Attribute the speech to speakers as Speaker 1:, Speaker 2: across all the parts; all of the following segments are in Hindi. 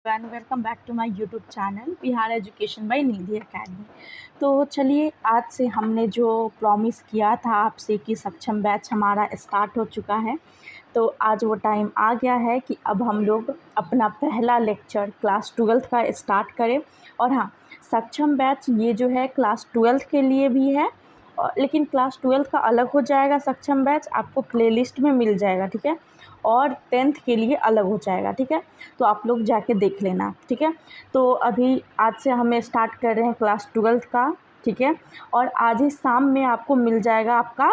Speaker 1: And welcome back to my YouTube channel Bihar education by Nidhi academy. तो चलिए, आज से हमने जो प्रॉमिस किया था आपसे कि सक्षम बैच हमारा स्टार्ट हो चुका है। तो आज वो टाइम आ गया है कि अब हम लोग अपना पहला लेक्चर क्लास 12th का स्टार्ट करें। और हाँ, सक्षम बैच ये जो है क्लास 12th के लिए भी है, लेकिन क्लास 12th का अलग हो जाएगा। सक्षम बैच आपको प्लेलिस्ट में मिल जाएगा, ठीक है। और 10th के लिए अलग हो जाएगा, ठीक है। तो आप लोग जाके देख लेना, ठीक है। तो अभी आज से हमें स्टार्ट कर रहे हैं क्लास 12th का, ठीक है। और आज ही शाम में आपको मिल जाएगा आपका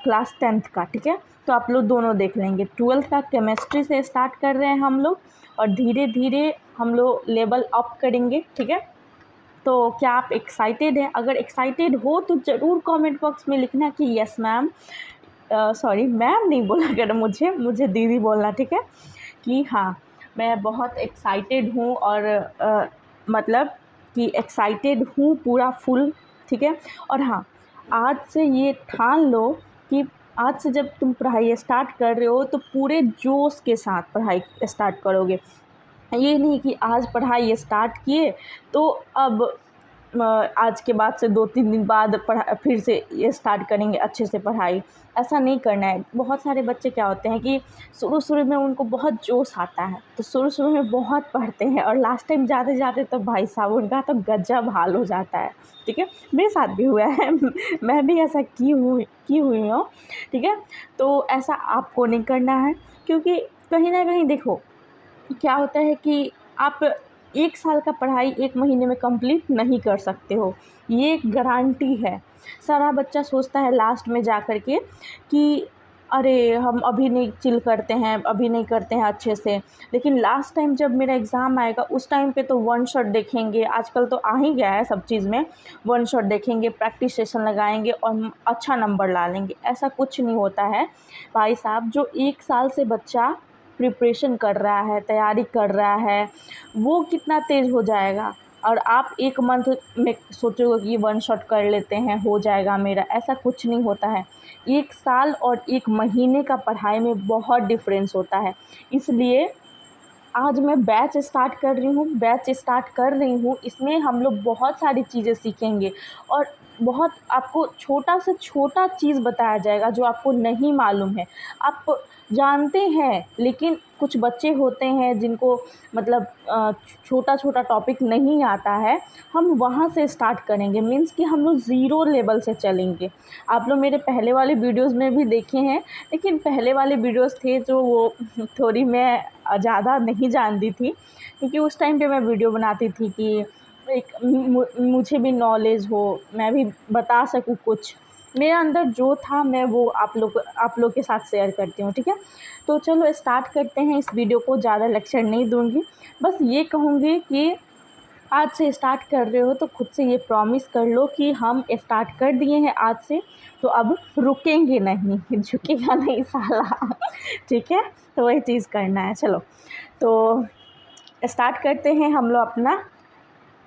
Speaker 1: क्लास 10th का, ठीक है। तो आप लोग दोनों देख लेंगे। 12th का केमिस्ट्री से स्टार्ट कर रहे हैं हम लोग, और धीरे धीरे हम लोग लेवल अप करेंगे, ठीक है। तो क्या आप एक्साइटेड हैं? अगर एक्साइटेड हो तो ज़रूर कमेंट बॉक्स में लिखना कि यस मैम, सॉरी मैम नहीं बोला कर, मुझे दीदी बोलना, ठीक है। कि हाँ, मैं बहुत एक्साइटेड हूँ, और मतलब कि एक्साइटेड हूँ पूरा फुल, ठीक है। और हाँ, आज से ये ठान लो कि आज से जब तुम पढ़ाई स्टार्ट कर रहे हो तो पूरे जोश के साथ पढ़ाई स्टार्ट करोगे। ये नहीं कि आज पढ़ाई स्टार्ट किए तो अब आज के बाद से 2-3 दिन बाद फिर से ये स्टार्ट करेंगे अच्छे से पढ़ाई। ऐसा नहीं करना है। बहुत सारे बच्चे क्या होते हैं कि शुरू में उनको बहुत जोश आता है, तो शुरू में बहुत पढ़ते हैं, और लास्ट टाइम जाते तो भाई साहब उनका तो गजब हाल हो जाता है, ठीक है। मेरे साथ भी हुआ है मैं भी ऐसा की हुई हूँ, ठीक है। तो ऐसा आपको नहीं करना है, क्योंकि कहीं ना कहीं देखो क्या होता है कि आप 1 साल का पढ़ाई 1 महीने में कंप्लीट नहीं कर सकते हो, ये एक गारंटी है। सारा बच्चा सोचता है लास्ट में जा कर के कि अरे हम अभी नहीं चिल करते हैं, अभी नहीं करते हैं अच्छे से, लेकिन लास्ट टाइम जब मेरा एग्ज़ाम आएगा उस टाइम पे तो वन शॉट देखेंगे। आजकल तो आ ही गया है सब चीज़ में, वन शॉट देखेंगे, प्रैक्टिस सेशन लगाएंगे और अच्छा नंबर ला लेंगे। ऐसा कुछ नहीं होता है भाई साहब। जो 1 साल से बच्चा प्रिपरेशन कर रहा है, तैयारी कर रहा है, वो कितना तेज़ हो जाएगा। और आप 1 मंथ में सोचोगे कि वन शॉट कर लेते हैं, हो जाएगा मेरा, ऐसा कुछ नहीं होता है। 1 साल और 1 महीने का पढ़ाई में बहुत डिफरेंस होता है। इसलिए आज मैं बैच स्टार्ट कर रही हूँ, इसमें हम लोग बहुत सारी चीज़ें सीखेंगे, और बहुत आपको छोटा से छोटा चीज़ बताया जाएगा जो आपको नहीं मालूम है। आप जानते हैं, लेकिन कुछ बच्चे होते हैं जिनको मतलब छोटा टॉपिक नहीं आता है। हम वहाँ से स्टार्ट करेंगे, मीन्स कि हम लोग ज़ीरो लेवल से चलेंगे। आप लोग मेरे पहले वाले वीडियोज़ में भी देखे हैं, लेकिन पहले वाले वीडियोज़ थे जो वो थोड़ी मैं ज़्यादा नहीं जानती थी, क्योंकि उस टाइम पे मैं वीडियो बनाती थी कि एक मुझे भी नॉलेज हो, मैं भी बता सकूँ कुछ। मेरे अंदर जो था मैं वो आप लोग के साथ शेयर करती हूँ, ठीक है। तो चलो स्टार्ट करते हैं इस वीडियो को। ज़्यादा लेक्चर नहीं दूँगी, बस ये कहूँगी कि आज से स्टार्ट कर रहे हो तो खुद से ये प्रॉमिस कर लो कि हम स्टार्ट कर दिए हैं आज से, तो अब रुकेंगे नहीं, झुकेगा नहीं साला ठीक है। तो वही चीज़ करना है। चलो, तो स्टार्ट करते हैं हम लोग अपना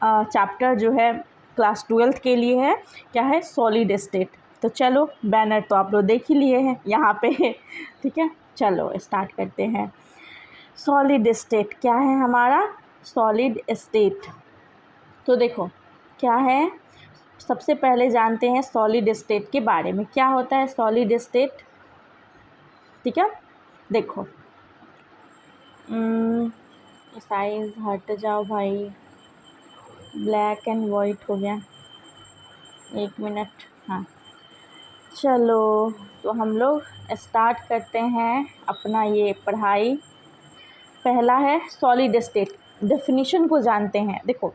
Speaker 1: चैप्टर जो है क्लास 12th के लिए है। क्या है? Solid state. तो चलो, बैनर तो आप लोग देख ही लिए हैं यहाँ पे ठीक है। चलो स्टार्ट करते हैं। सॉलिड स्टेट क्या है हमारा? सॉलिड स्टेट तो देखो क्या है, सबसे पहले जानते हैं सॉलिड स्टेट के बारे में। क्या होता है सॉलिड स्टेट? ठीक है, देखो साइज हट जाओ भाई, ब्लैक एंड वाइट हो गया, 1 मिनट। हाँ चलो, तो हम लोग स्टार्ट करते हैं अपना ये पढ़ाई। पहला है सॉलिड स्टेट। डेफिनेशन को जानते हैं। देखो,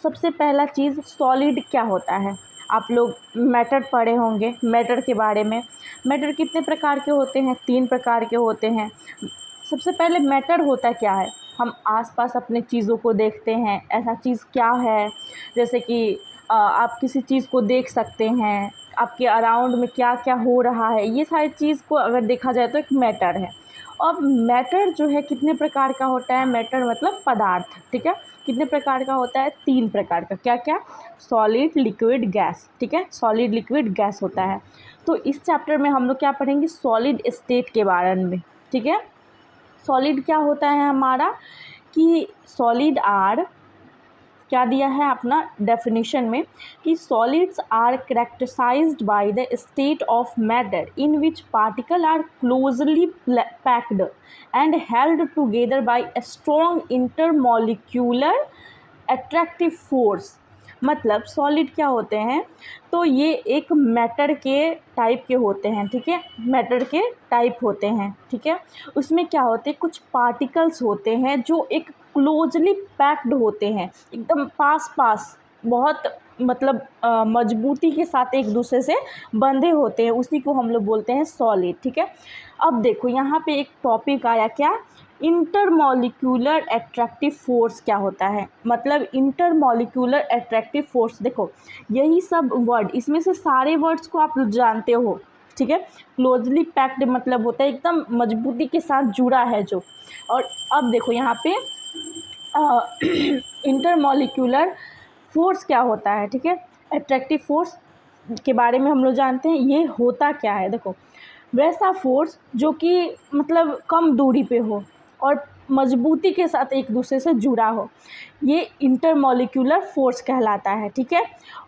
Speaker 1: सबसे पहला चीज़ सॉलिड क्या होता है। आप लोग मैटर पढ़े होंगे, मैटर के बारे में। मैटर कितने प्रकार के होते हैं? 3 प्रकार के होते हैं। सबसे पहले मैटर होता क्या है? हम आसपास अपने चीज़ों को देखते हैं, ऐसा चीज़ क्या है। जैसे कि आप किसी चीज़ को देख सकते हैं, आपके अराउंड में क्या क्या हो रहा है, ये सारी चीज़ को अगर देखा जाए तो एक मैटर है। अब मैटर जो है कितने प्रकार का होता है? मैटर मतलब पदार्थ, ठीक है। कितने प्रकार का होता है? 3 प्रकार का। क्या क्या? सॉलिड, लिक्विड, गैस, ठीक है। सॉलिड, लिक्विड, गैस होता है। तो इस चैप्टर में हम लोग क्या पढ़ेंगे? सॉलिड स्टेट के बारे में, ठीक है। सॉलिड क्या होता है हमारा? कि सॉलिड आर, क्या दिया है अपना डेफिनेशन में कि solids are characterized by the state of matter in which particle are closely packed and held together by a strong intermolecular attractive force. मतलब सॉलिड क्या होते हैं, तो ये एक मैटर के टाइप के होते हैं, ठीक है, मैटर के टाइप होते हैं, ठीक है। उसमें क्या होते हैं, कुछ पार्टिकल्स होते हैं जो एक क्लोजली पैक्ड होते हैं, एकदम पास पास, बहुत मतलब मजबूती के साथ एक दूसरे से बंधे होते हैं, उसी को हम लोग बोलते हैं सॉलिड, ठीक है। अब देखो यहाँ पे एक टॉपिक आया, क्या, इंटरमॉलिक्यूलर अट्रैक्टिव फोर्स क्या होता है। मतलब इंटरमॉलिक्यूलर अट्रैक्टिव फोर्स, देखो यही सब वर्ड, इसमें से सारे वर्ड्स को आप जानते हो, ठीक है। क्लोजली पैक्ड मतलब होता है एकदम मजबूती के साथ जुड़ा है जो। और अब देखो यहाँ पे इंटरमॉलिक्यूलर फोर्स क्या होता है, ठीक है। अट्रैक्टिव फोर्स के बारे में हम लोग जानते हैं, ये होता क्या है, देखो वैसा फोर्स जो कि मतलब कम दूरी पे हो और मजबूती के साथ एक दूसरे से जुड़ा हो, ये इंटरमॉलिक्यूलर फोर्स कहलाता है, ठीक है।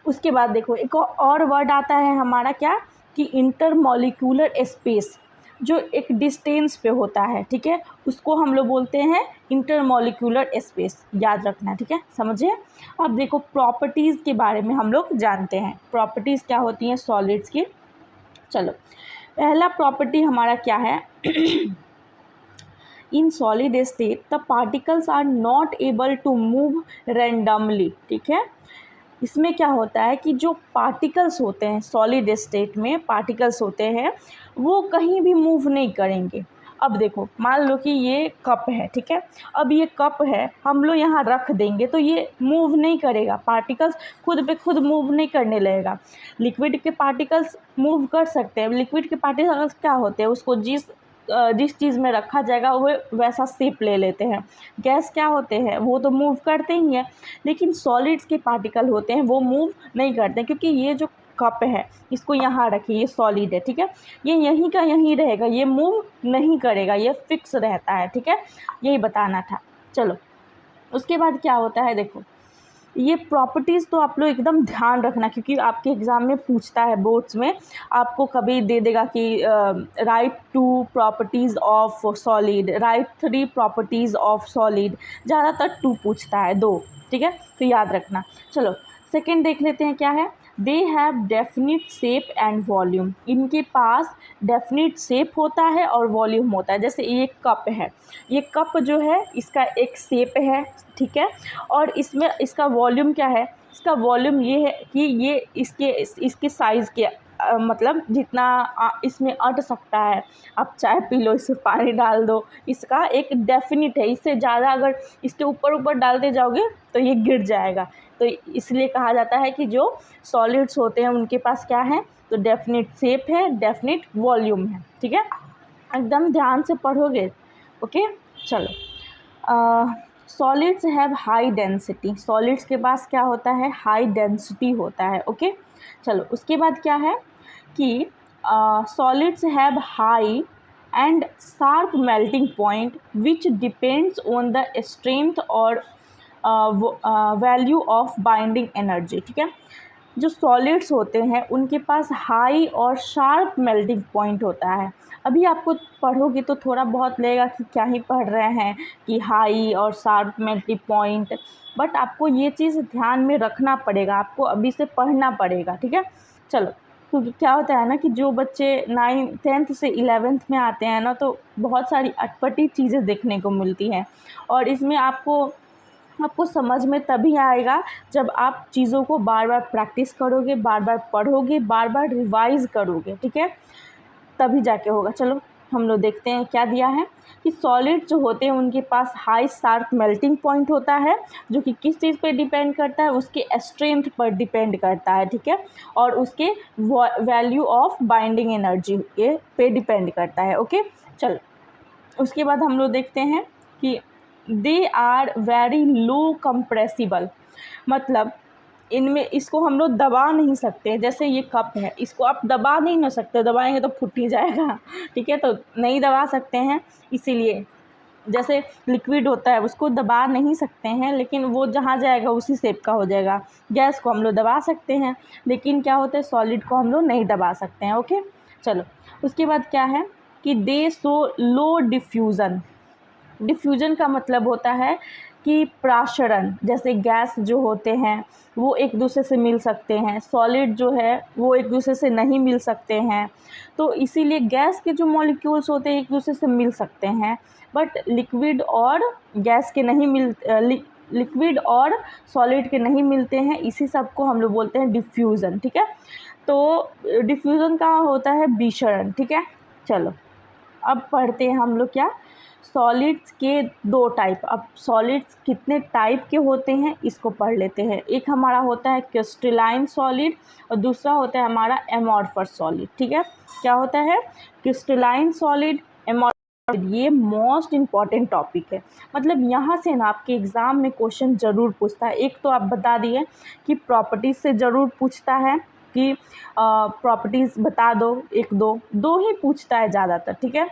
Speaker 1: उसके बाद देखो एक और वर्ड आता है हमारा, क्या, कि इंटरमॉलिक्यूलर स्पेस, जो एक डिस्टेंस पे होता है, ठीक है, उसको हम लोग बोलते हैं इंटरमॉलिक्यूलर स्पेस, याद रखना, ठीक है, समझिए। अब देखो प्रॉपर्टीज़ के बारे में हम लोग जानते हैं, प्रॉपर्टीज़ क्या होती हैं सॉलिड्स की। चलो पहला प्रॉपर्टी हमारा क्या है, in solid state the particles are not able to move randomly, ठीक है। इसमें क्या होता है कि जो पार्टिकल्स होते हैं सॉलिड स्टेट में, पार्टिकल्स होते हैं वो कहीं भी मूव नहीं करेंगे। अब देखो मान लो कि ये कप है, ठीक है, अब ये कप है, हम लोग यहाँ रख देंगे तो ये मूव नहीं करेगा, पार्टिकल्स खुद पे खुद मूव नहीं करने लगेगा। लिक्विड के पार्टिकल्स मूव कर सकते हैं, लिक्विड के पार्टिकल्स क्या होते हैं, उसको जिस चीज़ में रखा जाएगा वो वैसा शेप ले लेते हैं। गैस क्या होते हैं, वो तो मूव करते ही हैं, लेकिन सॉलिड्स के पार्टिकल होते हैं वो मूव नहीं करते, क्योंकि ये जो कप है इसको यहाँ रखिए, ये सॉलिड है, ठीक है, ये यहीं का यहीं रहेगा, ये मूव नहीं करेगा, ये फिक्स रहता है, ठीक है, यही बताना था। चलो उसके बाद क्या होता है, देखो ये प्रॉपर्टीज़ तो आप लोग एकदम ध्यान रखना, क्योंकि आपके एग्ज़ाम में पूछता है, बोर्ड्स में आपको कभी दे देगा कि right 2 properties of solid, right 3 properties of solid, ज़्यादातर 2 पूछता है, 2, ठीक है, तो याद रखना। चलो सेकेंड देख लेते हैं, क्या है, they have definite shape and volume, इनके पास डेफिनिट शेप होता है और वॉल्यूम होता है। जैसे ये कप है, ये कप जो है इसका एक शेप है, ठीक है, और इसमें इसका वॉल्यूम क्या है, इसका वॉल्यूम ये है कि ये इसके साइज़ के मतलब जितना इसमें अट सकता है, आप चाय पी लो, इसमें पानी डाल दो, इसका एक डेफिनिट है, इससे ज़्यादा अगर इसके ऊपर ऊपर डालते जाओगे तो ये गिर जाएगा। तो इसलिए कहा जाता है कि जो सॉलिड्स होते हैं उनके पास क्या है, तो डेफिनिट शेप है, डेफिनिट वॉल्यूम है, ठीक है, एकदम ध्यान से पढ़ोगे, ओके। चलो solids have high density, solids के पास क्या होता है, हाई डेंसिटी होता है, ओके। चलो उसके बाद क्या है कि solids have high and sharp melting point which depends on the strength और वैल्यू ऑफ बाइंडिंग एनर्जी, ठीक है। जो सॉलिड्स होते हैं उनके पास हाई और शार्प मेल्टिंग पॉइंट होता है। अभी आपको पढ़ोगे तो थोड़ा बहुत लगेगा कि क्या ही पढ़ रहे हैं कि हाई और शार्प मेल्टिंग पॉइंट, बट आपको ये चीज़ ध्यान में रखना पड़ेगा, आपको अभी से पढ़ना पड़ेगा, ठीक है। चलो क्योंकि क्या होता है ना कि जो बच्चे 9th 10th से 11th में आते हैं ना, तो बहुत सारी अटपटी चीज़ें देखने को मिलती हैं, और इसमें आपको समझ में तभी आएगा जब आप चीज़ों को बार बार प्रैक्टिस करोगे, बार बार पढ़ोगे, बार बार रिवाइज़ करोगे, ठीक है, तभी जाके होगा। चलो हम लोग देखते हैं क्या दिया है कि सॉलिड जो होते हैं उनके पास हाई शार्प मेल्टिंग पॉइंट होता है, जो कि किस चीज़ पे डिपेंड करता है, उसके स्ट्रेंथ पर डिपेंड करता है, ठीक है, और उसके वैल्यू ऑफ बाइंडिंग एनर्जी के पे डिपेंड करता है, ओके। चलो उसके बाद हम लोग देखते हैं कि they are very low compressible, मतलब इनमें इसको हम लोग दबा नहीं सकते, जैसे ये कप है इसको आप दबा नहीं ना सकते, दबाएंगे तो फूट ही जाएगा, ठीक है, तो नहीं दबा सकते हैं, इसीलिए जैसे लिक्विड होता है उसको दबा नहीं सकते हैं, लेकिन वो जहाँ जाएगा उसी शेप का हो जाएगा। गैस को हम लोग दबा सकते हैं, लेकिन क्या होता है सॉलिड को हम लोग नहीं दबा सकते हैं। ओके, चलो उसके बाद क्या है कि दे शो लो डिफ्यूज़न। डिफ्यूजन का मतलब होता है कि प्राशरण, जैसे गैस जो होते हैं वो एक दूसरे से मिल सकते हैं, सॉलिड जो है वो एक दूसरे से नहीं मिल सकते हैं। तो इसीलिए गैस के जो मॉलिक्यूल्स होते हैं एक दूसरे से मिल सकते हैं, बट लिक्विड और गैस के नहीं लिक्विड और सॉलिड के नहीं मिलते हैं। इसी सब को हम लोग बोलते हैं डिफ्यूज़न। ठीक है, तो डिफ्यूज़न का होता है विषरण। ठीक है, चलो अब पढ़ते हैं हम लोग क्या, सॉलिड्स के दो टाइप। अब सॉलिड्स कितने टाइप के होते हैं इसको पढ़ लेते हैं। एक हमारा होता है क्रिस्टलाइन सॉलिड और दूसरा होता है हमारा एमॉर्फस सॉलिड। ठीक है, क्या होता है क्रिस्टलाइन सॉलिड, एमॉर्फस। ये मोस्ट इम्पॉर्टेंट टॉपिक है, मतलब यहाँ से ना आपके एग्ज़ाम में क्वेश्चन ज़रूर पूछता है। एक तो आप बता दिए कि प्रॉपर्टीज़ से ज़रूर पूछता है कि प्रॉपर्टीज़ बता दो, एक दो ही पूछता है ज़्यादातर। ठीक है,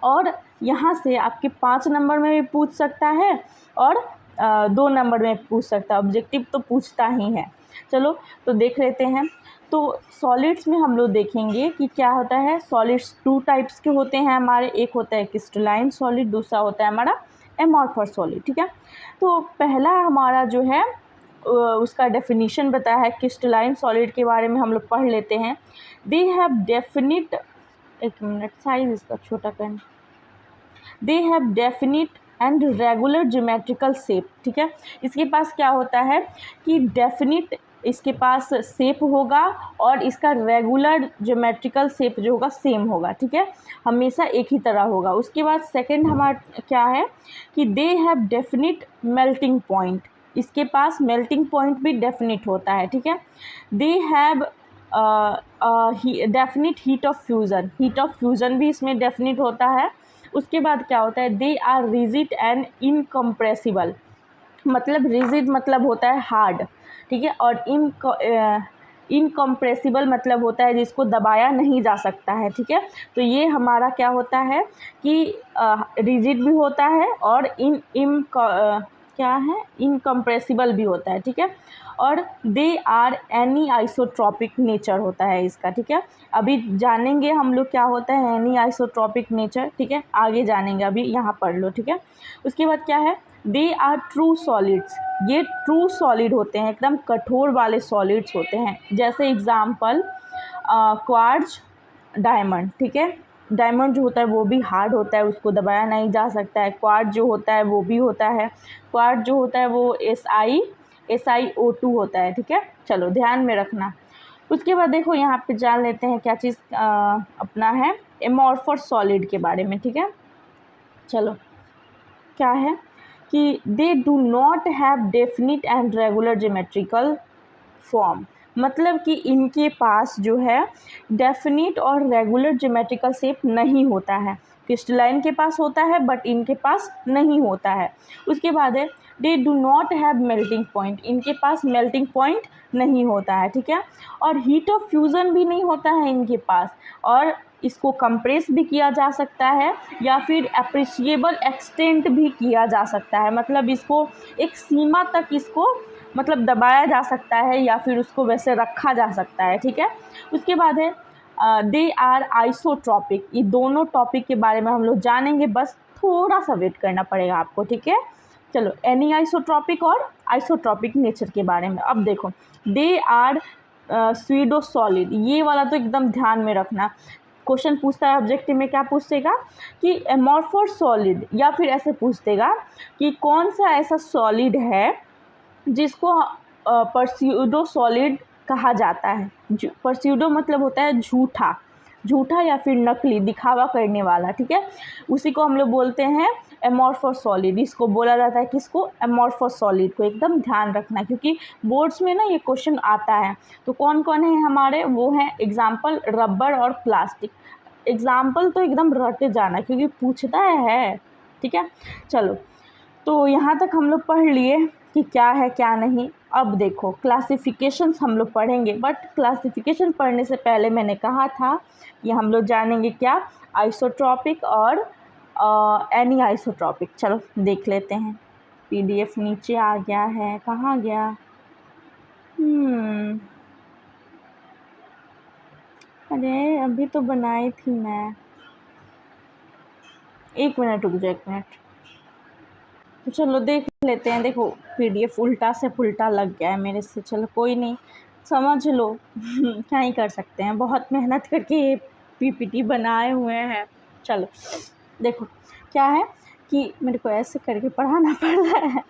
Speaker 1: और यहाँ से आपके 5 नंबर में भी पूछ सकता है और 2 नंबर में पूछ सकता है। ऑब्जेक्टिव तो पूछता ही है। चलो तो देख लेते हैं। तो सॉलिड्स में हम लोग देखेंगे कि क्या होता है। सॉलिड्स 2 टाइप्स के होते हैं हमारे, एक होता है क्रिस्टलाइन सॉलिड, दूसरा होता है हमारा एमॉर्फस सॉलिड। ठीक है, तो पहला हमारा जो है उसका डेफिनीशन बताया है। क्रिस्टलाइन सॉलिड के बारे में हम लोग पढ़ लेते हैं। दे हैव डेफिनिट, एक मिनट साइज इसका छोटा करना, they have definite and regular geometrical shape. ठीक है, इसके पास क्या होता है कि डेफिनिट इसके पास शेप होगा और इसका रेगुलर ज्योमेट्रिकल शेप जो होगा सेम होगा। ठीक है, हमेशा एक ही तरह होगा। उसके बाद सेकंड हमारा क्या है कि they have definite melting point, इसके पास मेल्टिंग पॉइंट भी डेफिनिट होता है। ठीक है, they have definite heat of fusion, heat of fusion भी इसमें डेफिनिट होता है। उसके बाद क्या होता है they are rigid and incompressible, मतलब रिजिड मतलब होता है हार्ड। ठीक है, और इनकम्प्रेसिबल मतलब होता है जिसको दबाया नहीं जा सकता है। ठीक है, तो ये हमारा क्या होता है कि रिजिड भी होता है और क्या है इनकम्प्रेसिबल भी होता है। ठीक है, और they are anisotropic nature होता है इसका। ठीक है, अभी जानेंगे हम लोग क्या होता है एनी आइसोट्रॉपिक नेचर। ठीक है, आगे जानेंगे, अभी यहाँ पढ़ लो। ठीक है, उसके बाद क्या है दे आर ट्रू सॉलिड्स, ये ट्रू सॉलिड होते हैं, एकदम कठोर वाले सॉलिड्स होते हैं। जैसे एग्जाम्पल क्वार्ट्ज, डायमंड। ठीक है, डायमंड जो होता है वो भी हार्ड होता है, उसको दबाया नहीं जा सकता है। क्वार्ट्ज जो होता है वो भी होता है, क्वार्ट्ज जो होता है वो SiO2 होता है। ठीक है, चलो ध्यान में रखना। उसके बाद देखो यहाँ पे जान लेते हैं क्या चीज़ अपना है एमॉर्फस सॉलिड के बारे में। ठीक है, चलो क्या है कि they do not have definite and regular geometrical form, मतलब कि इनके पास जो है डेफिनिट और रेगुलर ज्योमेट्रिकल शेप नहीं होता है। क्रिस्टलाइन के पास होता है बट इनके पास नहीं होता है। उसके बाद है they do not have melting point, इनके पास मेल्टिंग पॉइंट नहीं होता है। ठीक है, और हीट ऑफ फ्यूज़न भी नहीं होता है इनके पास, और इसको कंप्रेस भी किया जा सकता है या फिर अप्रिशिएबल एक्सटेंट भी किया जा सकता है, मतलब इसको एक सीमा तक इसको मतलब दबाया जा सकता है या फिर उसको वैसे रखा जा सकता है। ठीक है, उसके बाद है दे आर आइसोट्रॉपिक, ये दोनों टॉपिक के बारे में हम लोग जानेंगे, बस थोड़ा सा वेट करना पड़ेगा आपको। ठीक है, चलो एनी आइसोट्रॉपिक और आइसोट्रॉपिक नेचर के बारे में अब देखो। दे आर स्यूडो सॉलिड, ये वाला तो एकदम ध्यान में रखना, क्वेश्चन पूछता है ऑब्जेक्टिव में क्या पूछेगा कि एमॉर्फस सॉलिड, या फिर ऐसे पूछ देगा कि कौन सा ऐसा सॉलिड है जिसको परस्यूडो सॉलिड कहा जाता है। परस्यूडो मतलब होता है झूठा, झूठा या फिर नकली, दिखावा करने वाला। ठीक है, उसी को हम लोग बोलते हैं एमॉर्फस सॉलिड, इसको बोला जाता है किसको एमॉर्फस सॉलिड को। एकदम ध्यान रखना क्योंकि बोर्ड्स में ना ये क्वेश्चन आता है। तो कौन कौन है हमारे, वो हैं एग्जाम्पल रबर और प्लास्टिक। एग्जाम्पल तो एकदम रटे जाना क्योंकि पूछता है। ठीक है, चलो तो यहाँ तक हम लोग पढ़ लिए कि क्या है क्या नहीं। अब देखो क्लासिफिकेशंस हम लोग पढ़ेंगे, बट क्लासिफिकेशन पढ़ने से पहले मैंने कहा था कि हम लोग जानेंगे क्या आइसोट्रॉपिक और एनी आइसोट्रॉपिक। चलो देख लेते हैं। PDF नीचे आ गया है, कहाँ गया? अरे अभी तो बनाई थी मैं, 1 मिनट रुक जाओ, 1 मिनट। तो चलो देख लेते हैं। देखो PDF उल्टा से पुल्टा लग गया है मेरे से, चलो कोई नहीं, समझ लो। क्या ही कर सकते हैं, बहुत मेहनत करके ये PPT बनाए हुए हैं। चलो देखो क्या है कि मेरे को ऐसे करके पढ़ाना पड़ रहा है।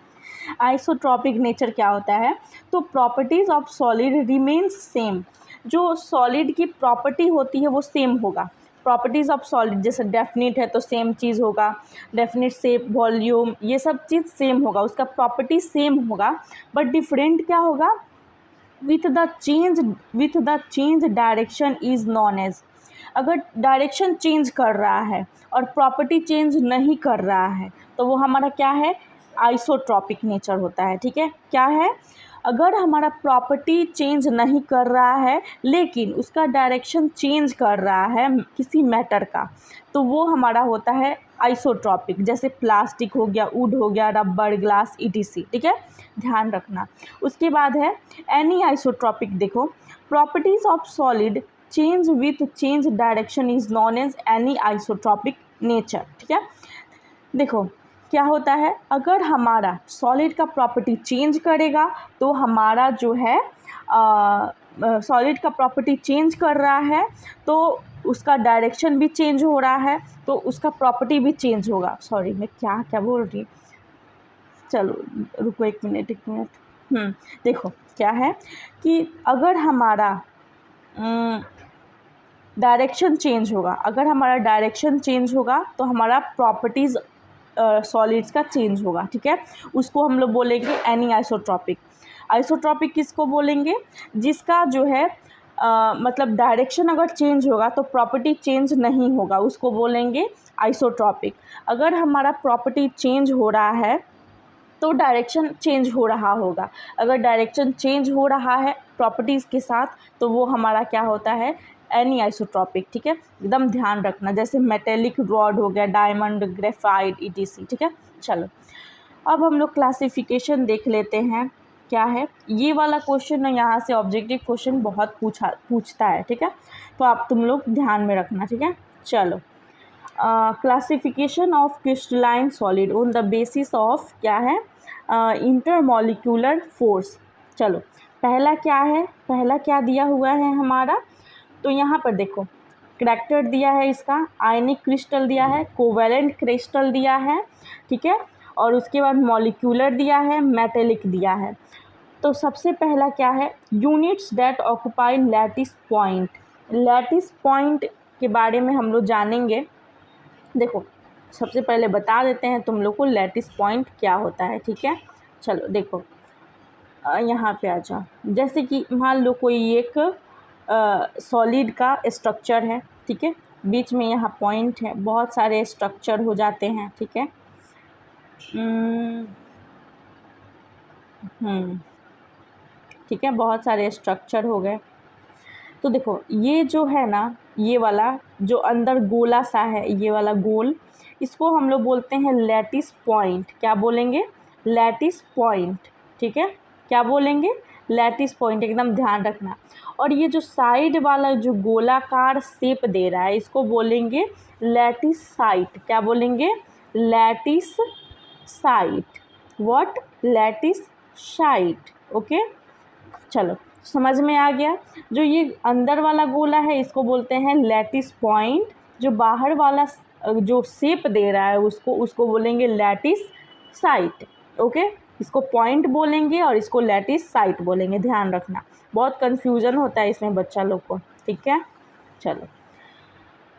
Speaker 1: आइसोट्रॉपिक नेचर क्या होता है? तो properties of solid remains same. जो सॉलिड की प्रॉपर्टी होती है वो सेम होगा। प्रॉपर्टीज़ ऑफ सॉलिड जैसे डेफिनिट है तो सेम चीज़ होगा, डेफिनिट शेप, वॉल्यूम, ये सब चीज़ सेम होगा, उसका प्रॉपर्टी सेम होगा। बट डिफरेंट क्या होगा? With the change direction is known as. अगर डायरेक्शन चेंज कर रहा है और प्रॉपर्टी चेंज नहीं कर रहा है तो वो हमारा क्या है? आइसोट्रॉपिक नेचर होता है। ठीक है, क्या है? अगर हमारा प्रॉपर्टी चेंज नहीं कर रहा है लेकिन उसका डायरेक्शन चेंज कर रहा है किसी मैटर का, तो वो हमारा होता है आइसोट्रॉपिक। जैसे प्लास्टिक हो गया, वुड हो गया, रबर, ग्लास, ETC। ठीक है, ध्यान रखना। उसके बाद है एनी आइसोट्रॉपिक। देखो properties of solid change with change direction is known as anisotropic nature. ठीक है, देखो क्या होता है, अगर हमारा सॉलिड का प्रॉपर्टी चेंज करेगा तो हमारा जो है सॉलिड का प्रॉपर्टी चेंज कर रहा है तो उसका डायरेक्शन भी चेंज हो रहा है तो उसका प्रॉपर्टी भी चेंज होगा। सॉरी मैं क्या बोल रही, चलो रुको 1 मिनट 1 मिनट। देखो क्या है कि अगर हमारा डायरेक्शन चेंज होगा, अगर हमारा डायरेक्शन चेंज होगा तो हमारा प्रॉपर्टीज़ सॉलिड्स का चेंज होगा। ठीक है, उसको हम लोग बोलेंगे एनी आइसोट्रॉपिक। आइसोट्रॉपिक किसको बोलेंगे? जिसका जो है मतलब डायरेक्शन अगर चेंज होगा तो प्रॉपर्टी चेंज नहीं होगा, उसको बोलेंगे आइसोट्रॉपिक। अगर हमारा प्रॉपर्टी चेंज हो रहा है तो डायरेक्शन चेंज हो रहा होगा। अगर डायरेक्शन चेंज हो रहा है प्रॉपर्टीज़ के साथ तो वो हमारा क्या होता है? Any isotropic. ठीक है, एकदम ध्यान रखना। जैसे मेटेलिक रॉड हो गया, डायमंड, ग्रेफाइट, ETC। ठीक है, चलो अब हम लोग क्लासिफिकेशन देख लेते हैं। क्या है ये वाला क्वेश्चन है, यहाँ से ऑब्जेक्टिव क्वेश्चन बहुत पूछता है। ठीक है, तो आप तुम लोग ध्यान में रखना। ठीक है, चलो classification of crystalline solid on the basis of क्या है? Intermolecular force. चलो पहला क्या है, पहला क्या दिया हुआ है हमारा? तो यहाँ पर देखो करैक्टर दिया है इसका, आयनिक क्रिस्टल दिया है, कोवेलेंट क्रिस्टल दिया है। ठीक है, और उसके बाद मॉलिक्यूलर दिया है, मेटेलिक दिया है। तो सबसे पहला क्या है? Units that occupy lattice point. Lattice point के बारे में हम लोग जानेंगे। देखो सबसे पहले बता देते हैं तुम लोग को लैटिस पॉइंट क्या होता है। ठीक है, चलो देखो यहाँ पे आ जाओ। जैसे कि मान लो कोई एक सॉलिड का स्ट्रक्चर है। ठीक है, बीच में यहाँ पॉइंट है, बहुत सारे स्ट्रक्चर हो जाते हैं। ठीक है, ठीक है, बहुत सारे स्ट्रक्चर हो गए। तो देखो ये जो है ना, ये वाला जो अंदर गोला सा है, ये वाला गोल, इसको हम लोग बोलते हैं लैटिस पॉइंट। क्या बोलेंगे? Lattice point. ठीक है, क्या बोलेंगे? लैटिस पॉइंट, एकदम ध्यान रखना। और ये जो साइड वाला जो गोलाकार शेप दे रहा है इसको बोलेंगे लैटिस साइट। क्या बोलेंगे? Lattice site. What? Lattice site. Okay, चलो समझ में आ गया। जो ये अंदर वाला गोला है इसको बोलते हैं लैटिस पॉइंट, जो बाहर वाला जो शेप दे रहा है उसको बोलेंगे लैटिस साइट। ओके, इसको पॉइंट बोलेंगे और इसको लैटिस साइट बोलेंगे, ध्यान रखना। बहुत कन्फ्यूज़न होता है इसमें बच्चा लोग को। ठीक है, चलो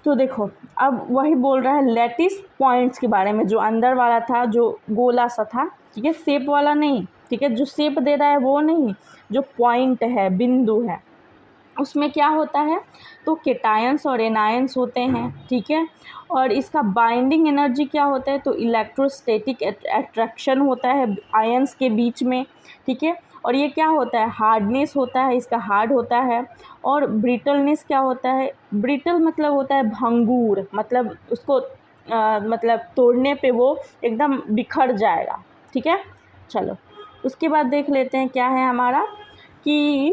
Speaker 1: तो देखो अब वही बोल रहा है लैटिस पॉइंट्स के बारे में, जो अंदर वाला था, जो गोला सा था। ठीक है, शेप वाला नहीं। ठीक है, जो शेप दे रहा है वो नहीं, जो पॉइंट है, बिंदु है, उसमें क्या होता है? तो केटायंस और एनायंस होते हैं। ठीक है, और इसका बाइंडिंग एनर्जी क्या होता है? तो इलेक्ट्रोस्टैटिक अट्रैक्शन होता है आयंस के बीच में। ठीक है, और ये क्या होता है? हार्डनेस होता है, इसका हार्ड होता है। और ब्रिटलनेस क्या होता है? ब्रिटल मतलब होता है भंगूर, मतलब उसको मतलब तोड़ने पे वो एकदम बिखर जाएगा, ठीक है। चलो उसके बाद देख लेते हैं क्या है हमारा कि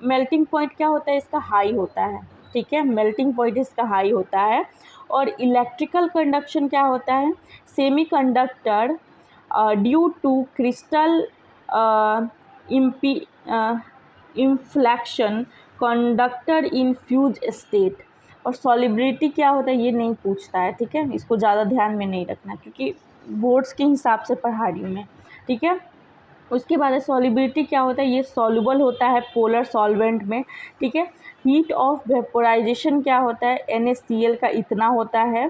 Speaker 1: मेल्टिंग पॉइंट क्या होता है, इसका हाई होता है, ठीक है। मेल्टिंग पॉइंट इसका हाई होता है। और इलेक्ट्रिकल कंडक्शन क्या होता है, semiconductor due to crystal inflection conductor in fuse state. और सॉलिबिलिटी क्या होता है ये नहीं पूछता है, ठीक है, इसको ज़्यादा ध्यान में नहीं रखना क्योंकि बोर्ड्स के हिसाब से पढ़ा रही हूँ मैं, ठीक है। उसके बाद सॉलिबिलिटी क्या होता है, ये सॉल्युबल होता है पोलर सॉल्वेंट में, ठीक है। हीट ऑफ वेपोराइजेशन क्या होता है, NaCl का इतना होता है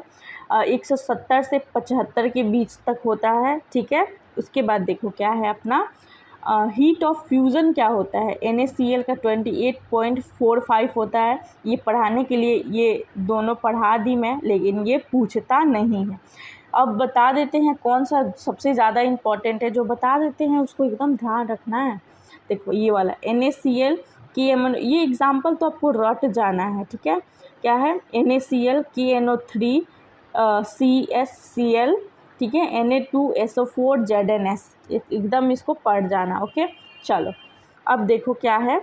Speaker 1: 170 से 75 के बीच तक होता है, ठीक है। उसके बाद देखो क्या है अपना हीट ऑफ फ्यूज़न क्या होता है, NaCl का 28.45 होता है। ये पढ़ाने के लिए ये दोनों पढ़ा दी मैं, लेकिन ये पूछता नहीं है। अब बता देते हैं कौन सा सबसे ज़्यादा इम्पॉर्टेंट है, जो बता देते हैं उसको एकदम ध्यान रखना है। देखो ये वाला NaCl KMnO, ये एग्जाम्पल तो आपको रट जाना है, ठीक है। क्या है, NaCl KNO3 CSCl, ठीक है, Na2SO4 ZnS, एकदम इसको पढ़ जाना, ओके। चलो अब देखो क्या है,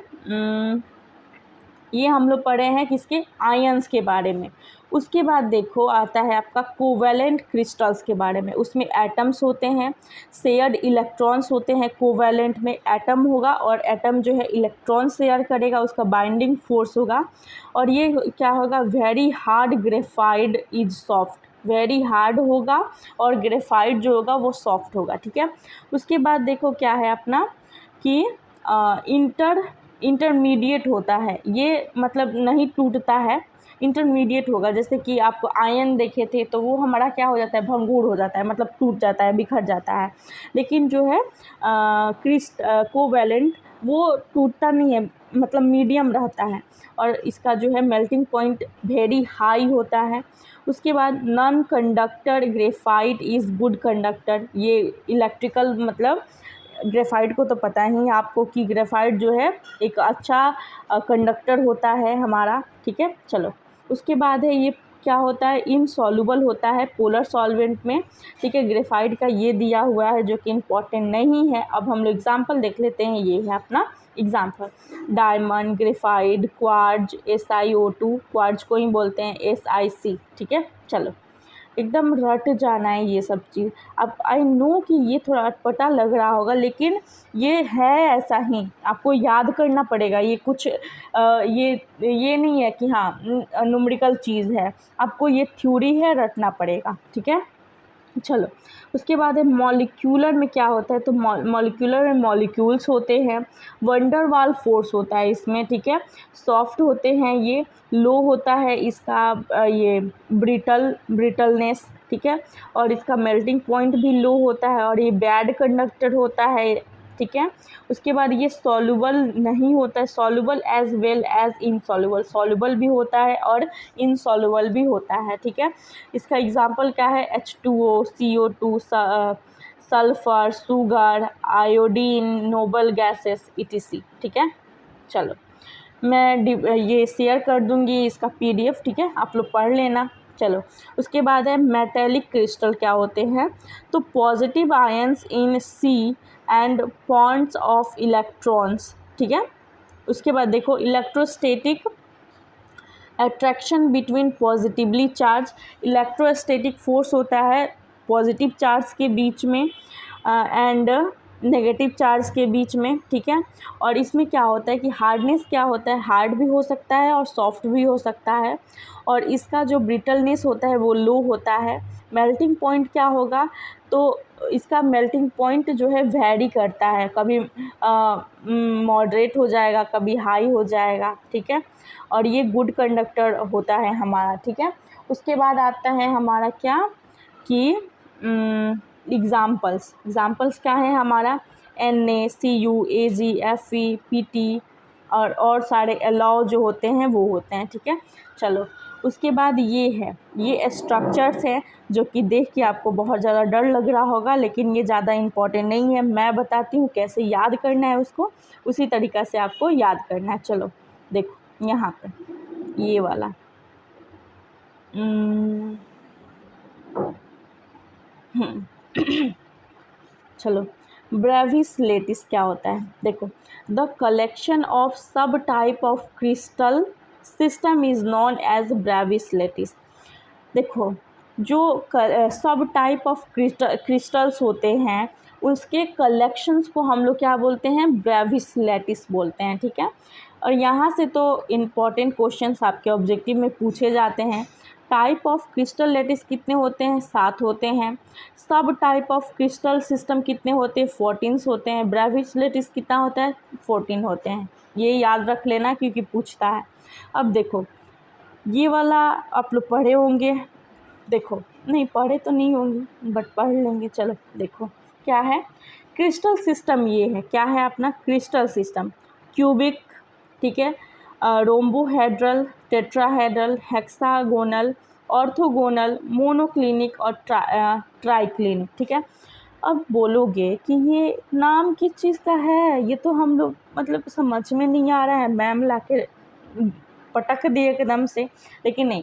Speaker 1: ये हम लोग पढ़े हैं किसके, आयंस के बारे में। उसके बाद देखो आता है आपका कोवैलेंट क्रिस्टल्स के बारे में। उसमें एटम्स होते हैं, शेयर्ड इलेक्ट्रॉन्स होते हैं। कोवैलेंट में एटम होगा और एटम जो है इलेक्ट्रॉन शेयर करेगा, उसका बाइंडिंग फोर्स होगा। और ये क्या होगा, very hard graphite is soft, very hard होगा और ग्रेफाइट जो होगा वो सॉफ्ट होगा, ठीक है। उसके बाद देखो क्या है अपना कि इंटरमीडिएट होता है, ये मतलब नहीं टूटता है, इंटरमीडिएट होगा। जैसे कि आप आयन देखे थे तो वो हमारा क्या हो जाता है, भंगूर हो जाता है, मतलब टूट जाता है, बिखर जाता है। लेकिन जो है कोवैलेंट वो टूटता नहीं है, मतलब मीडियम रहता है और इसका जो है मेल्टिंग पॉइंट वेरी हाई होता है। उसके बाद non conductor graphite is good conductor, ये इलेक्ट्रिकल मतलब ग्रेफाइट को तो पता ही है आपको कि ग्रेफाइट जो है एक अच्छा कंडक्टर होता है हमारा, ठीक है। चलो उसके बाद है ये क्या होता है, इनसॉल्युबल होता है पोलर सॉल्वेंट में, ठीक है। ग्रेफाइट का ये दिया हुआ है जो कि इम्पॉर्टेंट नहीं है। अब हम लोग एग्जांपल देख लेते हैं, ये है अपना example, diamond, graphite, quartz, SiO2, quartz को ही बोलते हैं SiC, ठीक है। चलो एकदम रट जाना है ये सब चीज़। अब आई नो कि ये थोड़ा अटपटा लग रहा होगा, लेकिन ये है ऐसा ही, आपको याद करना पड़ेगा। ये कुछ ये नहीं है कि हाँ न्यूमेरिकल चीज़ है, आपको ये थ्योरी है, रटना पड़ेगा, ठीक है। चलो उसके बाद है मॉलिक्यूलर में क्या होता है, तो मॉलिक्यूलर में मॉलिक्यूल्स होते हैं, वंडरवाल फोर्स होता है इसमें, ठीक है। सॉफ्ट होते हैं ये, लो होता है इसका ये ब्रिटलनेस, ठीक है। और इसका मेल्टिंग पॉइंट भी लो होता है और ये बैड कंडक्टर होता है, ठीक है। उसके बाद ये सॉल्युबल नहीं होता है, soluble as well as insoluble, soluble भी होता है और इनसॉल्युबल भी होता है, ठीक है। इसका एग्जांपल क्या है, H2O, CO2, sulphur, sugar, iodine, noble gases etc, ठीक है। चलो मैं ये शेयर कर दूंगी इसका PDF, ठीक है, आप लोग पढ़ लेना। चलो उसके बाद है मेटेलिक क्रिस्टल क्या होते हैं, तो positive ions in C and points of electrons, ठीक है। उसके बाद देखो electrostatic attraction between positively charge, electrostatic force होता है पॉजिटिव चार्ज के बीच में एंड नेगेटिव चार्ज के बीच में, ठीक है। और इसमें क्या होता है कि हार्डनेस क्या होता है, हार्ड भी हो सकता है और सॉफ्ट भी हो सकता है। और इसका जो ब्रिटलनेस होता है वो लो होता है। मेल्टिंग पॉइंट क्या होगा, तो इसका मेल्टिंग पॉइंट जो है वैरी करता है, कभी मॉडरेट हो जाएगा, कभी हाई हो जाएगा, ठीक है। और ये गुड कंडक्टर होता है हमारा, ठीक है। उसके बाद आता है हमारा क्या कि एग्ज़ाम्पल्स क्या है हमारा, Na, Cu, Ag, Fe, Pt और सारे अलाउ जो होते हैं वो होते हैं, ठीक है। चलो उसके बाद ये है, ये स्ट्रक्चर्स हैं जो कि देख के आपको बहुत ज़्यादा डर लग रहा होगा, लेकिन ये ज़्यादा इम्पॉर्टेंट नहीं है। मैं बताती हूँ कैसे याद करना है उसको, उसी तरीक़ा से आपको याद करना है। चलो देखो यहाँ पे ये वाला हम्म, चलो, ब्रेविस लेटिस क्या होता है? देखो, द कलेक्शन ऑफ सब type of crystal system is known as Bravais lattice. देखो, जो सब टाइप ऑफ क्रिस्टल्स होते हैं उसके कलेक्शंस को हम लोग क्या बोलते हैं? ब्रेविस लेटिस बोलते हैं, ठीक है। और यहाँ से तो इम्पॉर्टेंट क्वेश्चंस आपके ऑब्जेक्टिव में पूछे जाते हैं। टाइप ऑफ क्रिस्टल लेटिस कितने होते हैं? 7 होते हैं। सब टाइप ऑफ क्रिस्टल सिस्टम कितने होते हैं? 14 होते हैं। ब्रेविस लेटिस कितना होता है? 14 होते हैं। ये याद रख लेना क्योंकि पूछता है। अब देखो, ये वाला आप लोग पढ़े होंगे। देखो, नहीं पढ़े तो नहीं होंगे बट पढ़ लेंगे। चलो देखो क्या है क्रिस्टल सिस्टम। ये है क्या है अपना क्रिस्टल सिस्टम? क्यूबिक, ठीक है, rhombohedral, tetrahedral, hexagonal, orthogonal, monoclinic और ट्राइक्लिनिक, ठीक है। अब बोलोगे कि ये नाम किस चीज़ का है? ये तो हम लोग मतलब समझ में नहीं आ रहा है, मैम लाके पटक दिए एकदम से। लेकिन नहीं,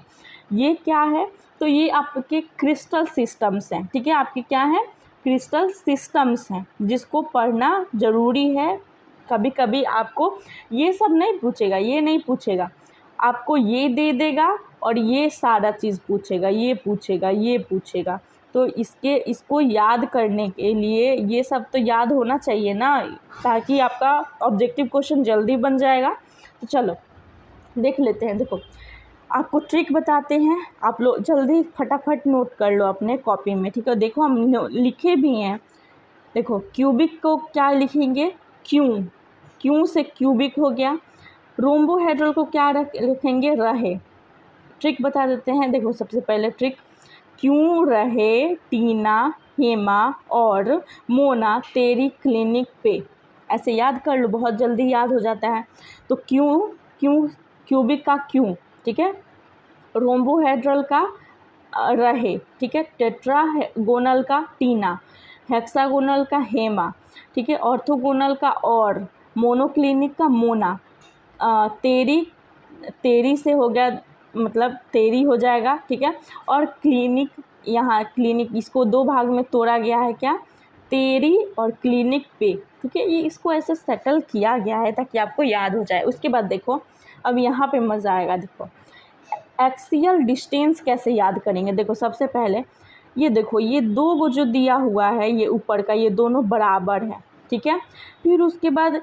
Speaker 1: ये क्या है? तो ये आपके क्रिस्टल सिस्टम्स हैं, ठीक है। आपके क्या है? क्रिस्टल सिस्टम्स हैं जिसको पढ़ना ज़रूरी है। कभी कभी आपको ये सब नहीं पूछेगा, ये नहीं पूछेगा, आपको ये दे देगा और ये सारा चीज़ पूछेगा, ये पूछेगा, ये पूछेगा। तो इसको याद करने के लिए ये सब तो याद होना चाहिए ना, ताकि आपका ऑब्जेक्टिव क्वेश्चन जल्दी बन जाएगा। तो चलो देख लेते हैं। देखो, आपको ट्रिक बताते हैं, आप लोग जल्दी फटाफट नोट कर लो अपने कॉपी में, ठीक है। देखो हम लिखे भी हैं। देखो, क्यूबिक को क्या लिखेंगे? क्यों। क्यों से क्यूबिक हो गया। रोम्बोहेड्रल को क्या लिखेंगे? रहे। ट्रिक बता देते हैं। देखो, सबसे पहले ट्रिक, क्यों रहे टीना, हेमा और मोना तेरी क्लिनिक पे। ऐसे याद कर लो, बहुत जल्दी याद हो जाता है। तो क्यों, क्यों क्यूबिक का क्यों, ठीक है। रोम्बोहेड्रल का रहे, ठीक है। टेट्रागोनल का टीना, हेक्सागोनल का हेमा, ठीक है। ऑर्थोगोनल का और, मोनोक्लिनिक का मोना। तेरी, तेरी से हो गया मतलब तेरी हो जाएगा, ठीक है। और क्लिनिक, यहाँ क्लिनिक इसको 2 भाग में तोड़ा गया है, क्या? तेरी और क्लिनिक पे, ठीक है। ये इसको ऐसे सेटल किया गया है ताकि आपको याद हो जाए। उसके बाद देखो, अब यहाँ पे मज़ा आएगा। देखो, एक्सियल डिस्टेंस कैसे याद करेंगे? देखो, सबसे पहले ये देखो, ये 2 गो जो दिया हुआ है, ये ऊपर का, ये दोनों बराबर है, ठीक है। फिर उसके बाद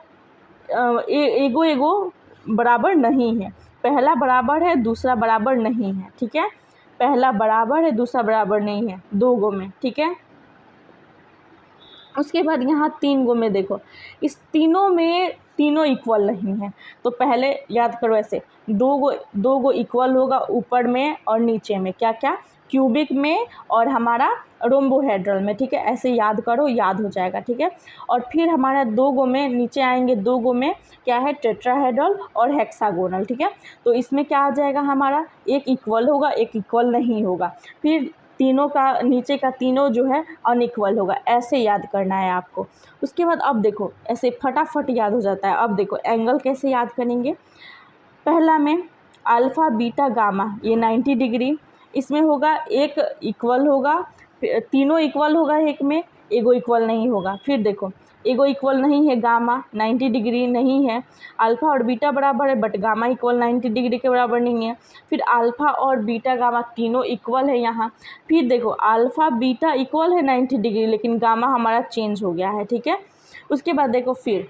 Speaker 1: एगो एगो बराबर नहीं है। पहला बराबर है, दूसरा बराबर नहीं है, ठीक है। पहला बराबर है, दूसरा बराबर नहीं है, 2 गो में, ठीक है। उसके बाद यहाँ 3 गो में देखो, इस तीनों में तीनों इक्वल नहीं है। तो पहले याद करो ऐसे, 2 गो इक्वल होगा ऊपर में और नीचे में, क्या क्या? क्यूबिक में और हमारा रोम्बोहेड्रल में, ठीक है। ऐसे याद करो, याद हो जाएगा, ठीक है। और फिर हमारा 2 गो में नीचे आएंगे, 2 गो में क्या है? टेट्राहेड्रल और हेक्सागोनल, ठीक है। तो इसमें क्या आ जाएगा हमारा? एक इक्वल होगा, एक इक्वल नहीं होगा। फिर तीनों का, नीचे का तीनों जो है अनइक्वल होगा। ऐसे याद करना है आपको। उसके बाद अब देखो, ऐसे फटाफट याद हो जाता है। अब देखो, एंगल कैसे याद करेंगे? पहला में अल्फ़ा बीटा गामा, ये 90 डिग्री, इसमें होगा एक इक्वल होगा, तीनों इक्वल होगा एक में, एगो इक्वल नहीं होगा। फिर देखो, एगो इक्वल नहीं है, गामा 90 डिग्री नहीं है। अल्फ़ा और बीटा बराबर है बट गामा इक्वल 90 डिग्री के बराबर नहीं है। फिर अल्फ़ा और बीटा गामा तीनों इक्वल है यहाँ। फिर देखो, अल्फ़ा बीटा इक्वल है 90 डिग्री, लेकिन गामा हमारा चेंज हो गया है, ठीक है। उसके बाद देखो, फिर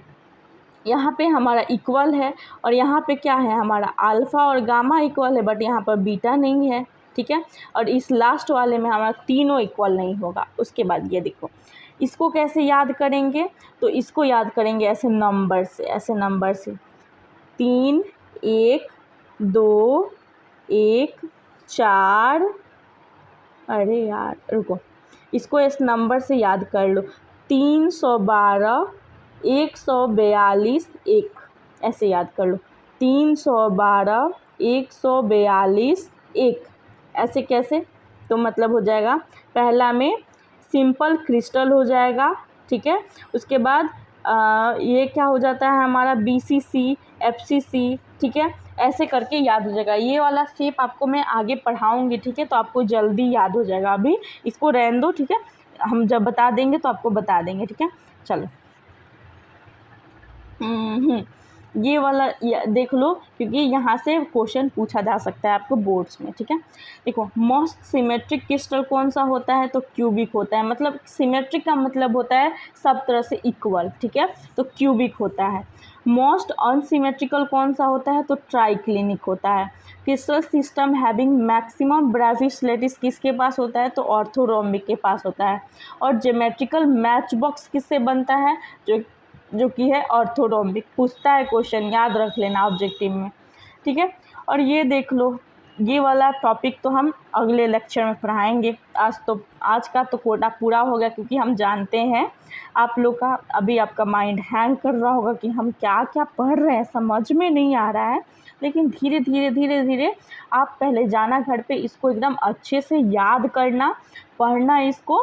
Speaker 1: यहाँ पे हमारा इक्वल है और यहाँ पे क्या है? हमारा अल्फ़ा और गामा इक्वल है बट यहाँ पर बीटा नहीं है, ठीक है। और इस लास्ट वाले में हमारा तीनों इक्वल नहीं होगा। उसके बाद ये देखो, इसको कैसे याद करेंगे? तो इसको याद करेंगे ऐसे नंबर से, ऐसे नंबर से, 3 1 2 1 4, अरे यार रुको, इसको इस नंबर से याद कर लो, 312 142 1, ऐसे याद कर लो, 312 142 1। ऐसे कैसे? तो मतलब हो जाएगा, पहला में सिंपल क्रिस्टल हो जाएगा, ठीक है। उसके बाद ये क्या हो जाता है हमारा? BCC FCC, ठीक है। ऐसे करके याद हो जाएगा। ये वाला शेप आपको मैं आगे पढ़ाऊँगी, ठीक है, तो आपको जल्दी याद हो जाएगा। अभी इसको रहने दो, ठीक है, हम जब बता देंगे तो आपको बता देंगे, ठीक है। चलो ये वाला देख लो, क्योंकि यहाँ से क्वेश्चन पूछा जा सकता है आपको बोर्ड्स में, ठीक है। देखो, मोस्ट सिमेट्रिक क्रिस्टल कौन सा होता है, तो क्यूबिक होता है। मतलब सिमेट्रिक का मतलब होता है सब तरह से इक्वल, ठीक है, तो क्यूबिक होता है। मोस्ट अनसिमेट्रिकल कौन सा होता है, तो ट्राइक्लिनिक होता है। Crystal system having maximum Bravais lattice किसके पास होता है, तो ऑर्थोरोम्बिक के पास होता है। और ज्योमेट्रिकल मैच बॉक्स किससे बनता है, जो कि है ऑर्थोरोम्बिक। पूछता है क्वेश्चन, याद रख लेना ऑब्जेक्टिव में, ठीक है। और ये देख लो, ये वाला टॉपिक तो हम अगले लेक्चर में पढ़ाएंगे। आज का तो कोटा पूरा हो गया, क्योंकि हम जानते हैं आप लोग का अभी आपका माइंड हैंग कर रहा होगा कि हम क्या क्या पढ़ रहे हैं, समझ में नहीं आ रहा है। लेकिन धीरे धीरे आप पहले जाना घर पे, इसको एकदम अच्छे से याद करना, पढ़ना, इसको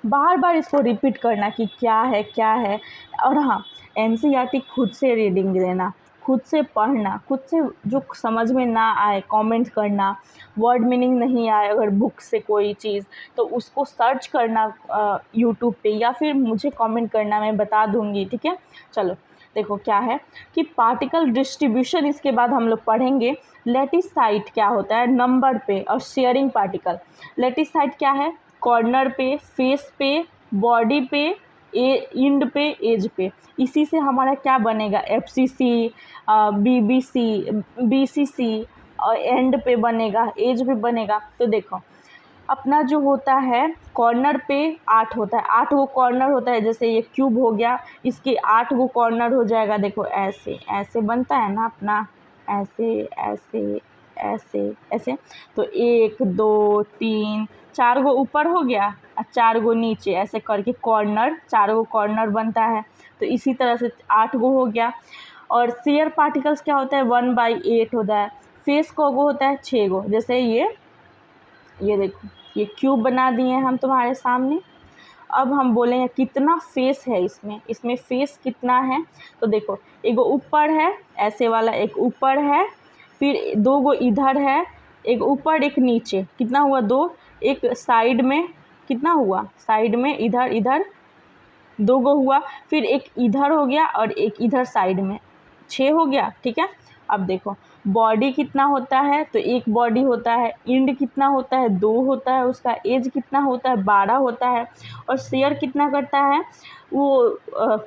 Speaker 1: बार बार इसको रिपीट करना कि क्या है। और हाँ, एनसीईआरटी खुद से रीडिंग देना, खुद से पढ़ना, खुद से जो समझ में ना आए कमेंट करना, वर्ड मीनिंग नहीं आए अगर बुक से कोई चीज़, तो उसको सर्च करना यूट्यूब पे, या फिर मुझे कमेंट करना, मैं बता दूँगी, ठीक है। चलो देखो क्या है कि पार्टिकल डिस्ट्रीब्यूशन, इसके बाद हम लोग पढ़ेंगे। लेटिसाइट क्या होता है, नंबर पे और शेयरिंग पार्टिकल। लेटिसाइट क्या है, कॉर्नर पे, फेस पे, बॉडी पे, इंड पे, एज पे। इसी से हमारा क्या बनेगा, एफसीसी, बीबीसी, बीसीसी, और एंड पे बनेगा, एज पे बनेगा। तो देखो अपना जो होता है कॉर्नर पे 8 होता है, 8 गो कॉर्नर होता है। जैसे ये क्यूब हो गया, इसके 8 गो कॉर्नर हो जाएगा। देखो ऐसे ऐसे बनता है ना अपना, ऐसे ऐसे ऐसे ऐसे। तो 1 2 3 4 गो ऊपर हो गया और 4 गो नीचे, ऐसे करके कॉर्नर, 4 गो कॉर्नर बनता है। तो इसी तरह से 8 गो हो गया। और शेयर पार्टिकल्स क्या होता है, 1/8 होता है। फेस को गो होता है 6 गो। जैसे ये देखो, ये क्यूब बना दिए हैं हम तुम्हारे सामने। अब हम बोलेंगे कितना फेस है इसमें फेस कितना है। तो देखो, एक ऊपर है ऐसे वाला, एक ऊपर है, फिर 2 गो इधर है, एक ऊपर एक नीचे, कितना हुआ 2। एक साइड में कितना हुआ, साइड में इधर इधर 2 गो हुआ, फिर एक इधर हो गया और एक इधर साइड में, 6 हो गया, ठीक है। अब देखो बॉडी कितना होता है, तो एक बॉडी होता है। इंड कितना होता है, 2 होता है उसका। एज कितना होता है, 12 होता है। और शेयर कितना करता है वो,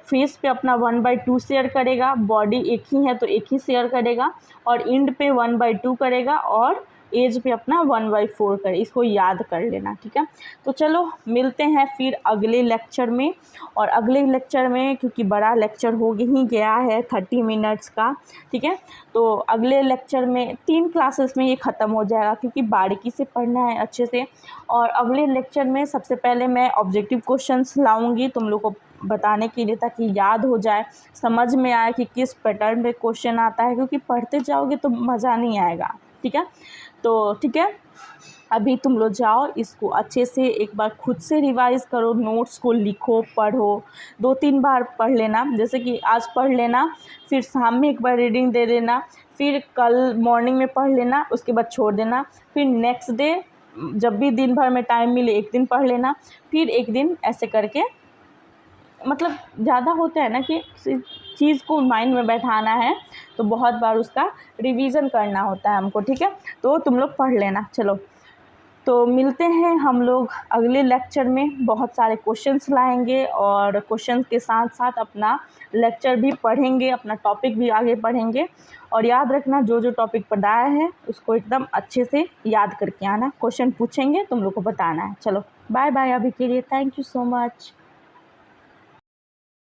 Speaker 1: फेस पे अपना 1/2 शेयर करेगा। बॉडी एक ही है तो एक ही शेयर करेगा। और इंड पे 1/2 करेगा, और एज पे अपना 1/4 करे। इसको याद कर लेना, ठीक है। तो चलो मिलते हैं फिर अगले लेक्चर में। और अगले लेक्चर में, क्योंकि बड़ा लेक्चर हो ही गया है 30 मिनट्स का, ठीक है, तो अगले लेक्चर में 3 क्लासेस में ये ख़त्म हो जाएगा, क्योंकि बारीकी से पढ़ना है अच्छे से। और अगले लेक्चर में सबसे पहले मैं ऑब्जेक्टिव क्वेश्चंस लाऊंगी तुम लोग को बताने के लिए, ताकि याद हो जाए, समझ में आए कि किस पैटर्न पे क्वेश्चन आता है। क्योंकि पढ़ते जाओगे तो मज़ा नहीं आएगा, ठीक है। तो ठीक है, अभी तुम लोग जाओ, इसको अच्छे से एक बार खुद से रिवाइज़ करो, नोट्स को लिखो, पढ़ो, 2-3 बार पढ़ लेना। जैसे कि आज पढ़ लेना, फिर शाम में एक बार रीडिंग दे देना, फिर कल मॉर्निंग में पढ़ लेना, उसके बाद छोड़ देना। फिर नेक्स्ट डे जब भी दिन भर में टाइम मिले, एक दिन पढ़ लेना, फिर एक दिन, ऐसे करके। मतलब ज़्यादा होता है ना कि चीज़ को माइंड में बैठाना है, तो बहुत बार उसका रिवीजन करना होता है हमको, ठीक है। तो तुम लोग पढ़ लेना। चलो, तो मिलते हैं हम लोग अगले लेक्चर में। बहुत सारे क्वेश्चंस लाएंगे, और क्वेश्चंस के साथ साथ अपना लेक्चर भी पढ़ेंगे, अपना टॉपिक भी आगे पढ़ेंगे। और याद रखना, जो जो टॉपिक पढ़ाया है उसको एकदम अच्छे से याद करके आना। क्वेश्चन पूछेंगे, तुम लोग को बताना है। चलो बाय बाय, अभी के लिए थैंक यू सो मच।